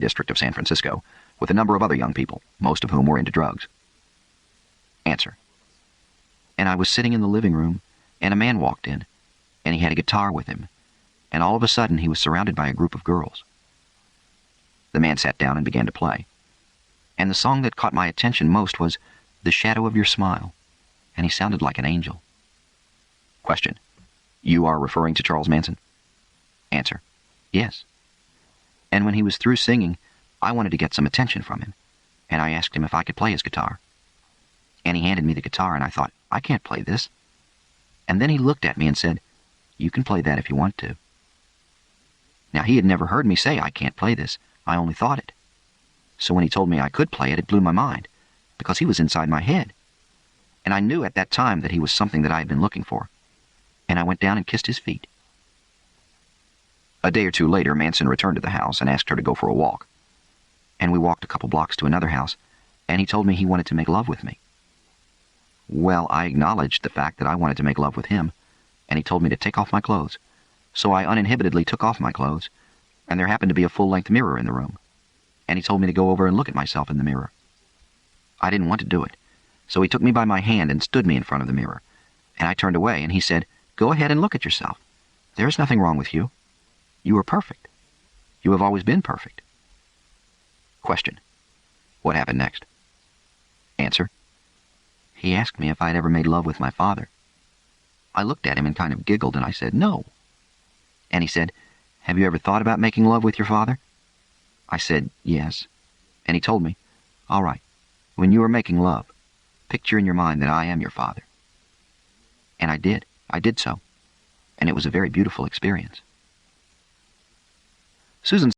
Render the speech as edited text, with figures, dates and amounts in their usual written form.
district of San Francisco with a number of other young people, most of whom were into drugs. Answer. And I was sitting in the living room, and a man walked in, and he had a guitar with him, and all of a sudden he was surrounded by a group of girls. The man sat down and began to play, and the song that caught my attention most was The Shadow of Your Smile, and he sounded like an angel. Question. You are referring to Charles Manson? Answer. Yes. And when he was through singing, I wanted to get some attention from him, and I asked him if I could play his guitar. And he handed me the guitar, and I thought, I can't play this. And then he looked at me and said, You can play that if you want to. Now, he had never heard me say I can't play this. I only thought it. So when he told me I could play it, it blew my mind, because he was inside my head. And I knew at that time that he was something that I had been looking for. And I went down and kissed his feet. A day or two later, Manson returned to the house and asked her to go for a walk. And we walked a couple blocks to another house, and he told me he wanted to make love with me. Well, I acknowledged the fact that I wanted to make love with him, and he told me to take off my clothes. So I uninhibitedly took off my clothes, and there happened to be a full-length mirror in the room, and he told me to go over and look at myself in the mirror. I didn't want to do it, so he took me by my hand and stood me in front of the mirror, and I turned away, and he said, Go ahead and look at yourself. There is nothing wrong with you. You are perfect. You have always been perfect. Question. What happened next? Answer. He asked me if I had ever made love with my father. I looked at him and kind of giggled, and I said, No. And he said, Have you ever thought about making love with your father? I said, Yes. And he told me, All right, when you are making love, picture in your mind that I am your father. And I did. I did so. And it was a very beautiful experience. Susan